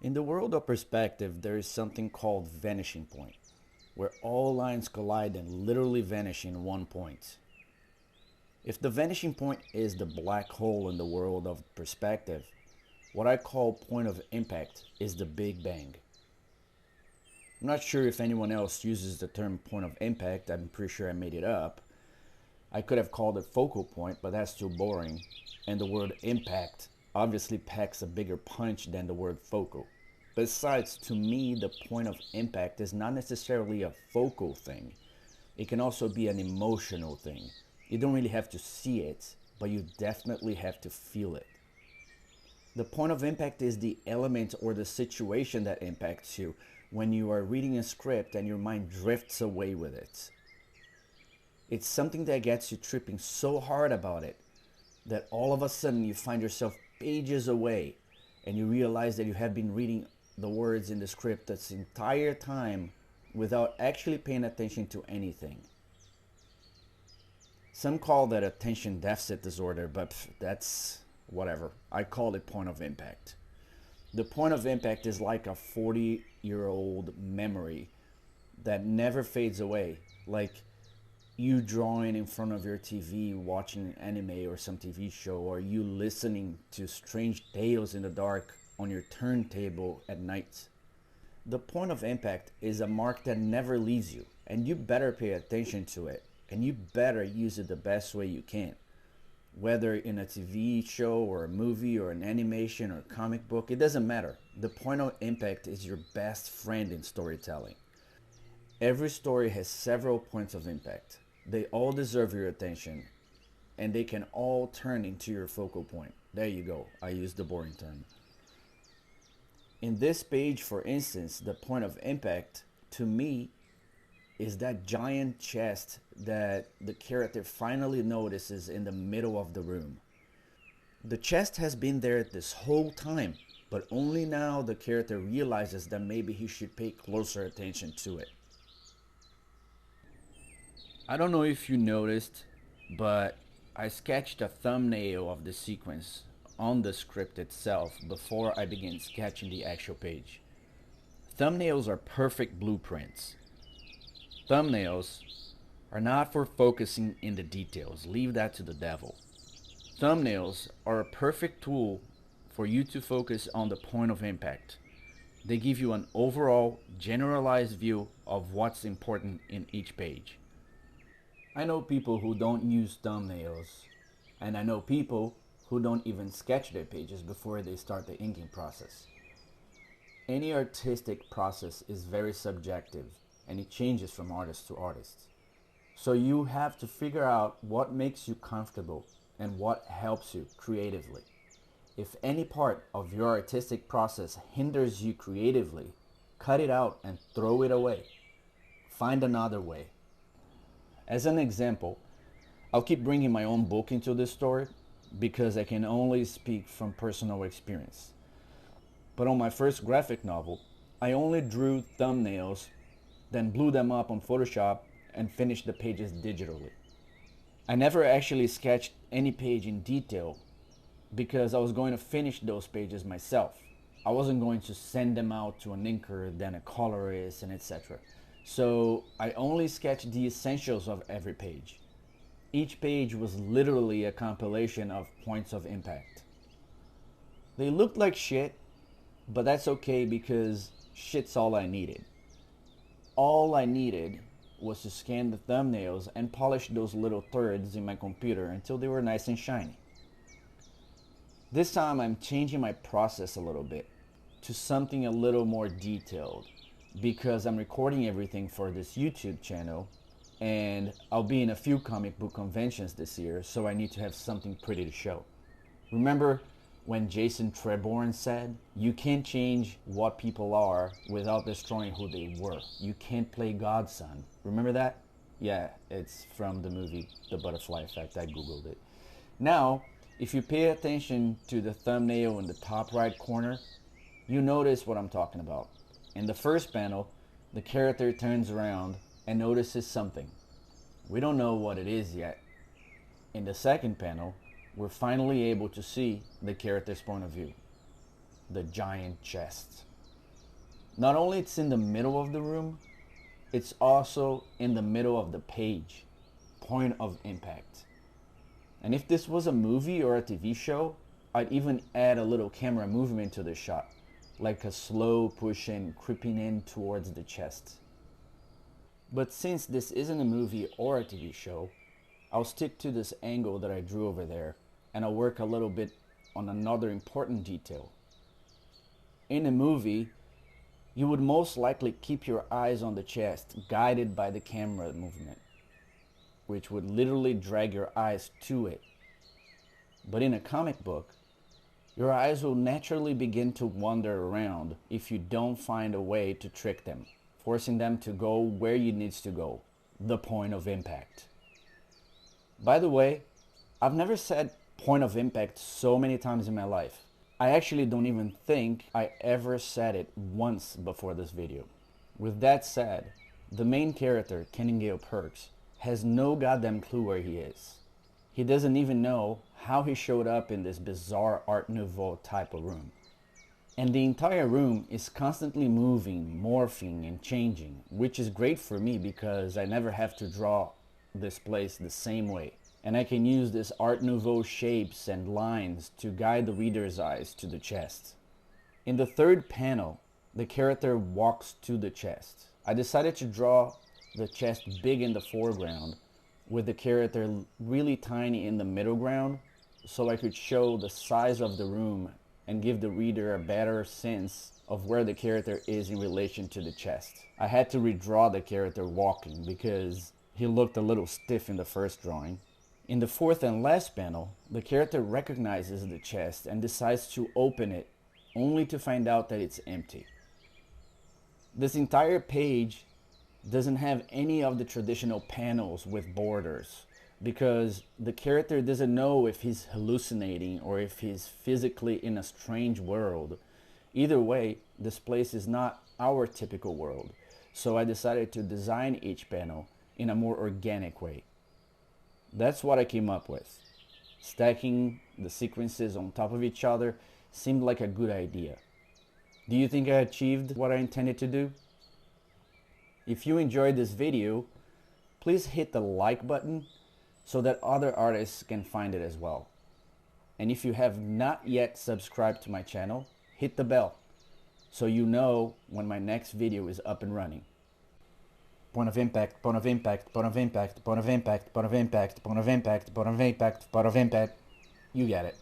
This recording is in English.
In the world of perspective, there is something called vanishing point, where all lines collide and literally vanish in one point. If the vanishing point is the black hole in the world of perspective, what I call point of impact is the Big Bang. I'm not sure if anyone else uses the term point of impact. I'm pretty sure I made it up. I could have called it focal point, but that's too boring. And the word impact obviously packs a bigger punch than the word focal. Besides, to me, the point of impact is not necessarily a focal thing. It can also be an emotional thing. You don't really have to see it, but you definitely have to feel it. The point of impact is the element or the situation that impacts you when you are reading a script and your mind drifts away with it. It's something that gets you tripping so hard about it that all of a sudden you find yourself pages away and you realize that you have been reading the words in the script this entire time without actually paying attention to anything. Some call that attention deficit disorder, but that's whatever. I call it point of impact. The point of impact is like a 40-year-old memory that never fades away, like you drawing in front of your TV watching anime or some TV show, or you listening to strange tales in the dark on your turntable at night. The point of impact is a mark that never leaves you, and you better pay attention to it, and you better use it the best way you can. Whether in a TV show or a movie or an animation or comic book, it doesn't matter. The point of impact is your best friend in storytelling. Every story has several points of impact. They all deserve your attention, and they can all turn into your focal point. There you go, I used the boring term. In this page, for instance, the point of impact, to me, is that giant chest that the character finally notices in the middle of the room. The chest has been there this whole time, but only now the character realizes that maybe he should pay closer attention to it. I don't know if you noticed, but I sketched a thumbnail of the sequence on the script itself before I began sketching the actual page. Thumbnails are perfect blueprints. Thumbnails are not for focusing in the details. Leave that to the devil. Thumbnails are a perfect tool for you to focus on the point of impact. They give you an overall, generalized view of what's important in each page. I know people who don't use thumbnails, and I know people who don't even sketch their pages before they start the inking process. Any artistic process is very subjective, and it changes from artist to artist. So you have to figure out what makes you comfortable and what helps you creatively. If any part of your artistic process hinders you creatively, cut it out and throw it away. Find another way. As an example, I'll keep bringing my own book into this story because I can only speak from personal experience. But on my first graphic novel, I only drew thumbnails, then blew them up on Photoshop and finished the pages digitally. I never actually sketched any page in detail because I was going to finish those pages myself. I wasn't going to send them out to an inker, then a colorist, and etc. So I only sketched the essentials of every page. Each page was literally a compilation of points of impact. They looked like shit, but that's okay because shit's all I needed. All I needed was to scan the thumbnails and polish those little threads in my computer until they were nice and shiny. This time I'm changing my process a little bit to something a little more detailed because I'm recording everything for this YouTube channel and I'll be in a few comic book conventions this year, so I need to have something pretty to show. Remember when Jason Treborn said, "You can't change what people are without destroying who they were. You can't play God, son." Remember that? Yeah, it's from the movie The Butterfly Effect. I googled it. Now, if you pay attention to the thumbnail in the top right corner, you notice what I'm talking about. In the first panel, the character turns around and notices something. We don't know what it is yet. In the second panel, we're finally able to see the character's point of view. The giant chest. Not only it's in the middle of the room, it's also in the middle of the page. Point of impact. And if this was a movie or a TV show, I'd even add a little camera movement to the shot, like a slow pushing creeping in towards the chest. But since this isn't a movie or a TV show, I'll stick to this angle that I drew over there, and I'll work a little bit on another important detail. In a movie, you would most likely keep your eyes on the chest, guided by the camera movement, which would literally drag your eyes to it. But in a comic book, your eyes will naturally begin to wander around if you don't find a way to trick them, forcing them to go where you need to go, the point of impact. By the way, I've never said point of impact so many times in my life. I actually don't even think I ever said it once before this video. With that said, the main character, Keningale Perks, has no goddamn clue where he is. He doesn't even know how he showed up in this bizarre Art Nouveau type of room. And the entire room is constantly moving, morphing, and changing, which is great for me because I never have to draw this place the same way. And I can use these Art Nouveau shapes and lines to guide the reader's eyes to the chest. In the third panel, the character walks to the chest. I decided to draw the chest big in the foreground, with the character really tiny in the middle ground, so I could show the size of the room and give the reader a better sense of where the character is in relation to the chest. I had to redraw the character walking because he looked a little stiff in the first drawing. In the fourth and last panel, the character recognizes the chest and decides to open it, only to find out that it's empty. This entire page doesn't have any of the traditional panels with borders, because the character doesn't know if he's hallucinating or if he's physically in a strange world. Either way, this place is not our typical world, so I decided to design each panel in a more organic way. That's what I came up with. Stacking the sequences on top of each other seemed like a good idea. Do you think I achieved what I intended to do? If you enjoyed this video, please hit the like button so that other artists can find it as well. And if you have not yet subscribed to my channel, hit the bell so you know when my next video is up and running. Point of impact, point of impact, point of impact, point of impact, point of impact, point of impact, point of impact, point of impact. You get it.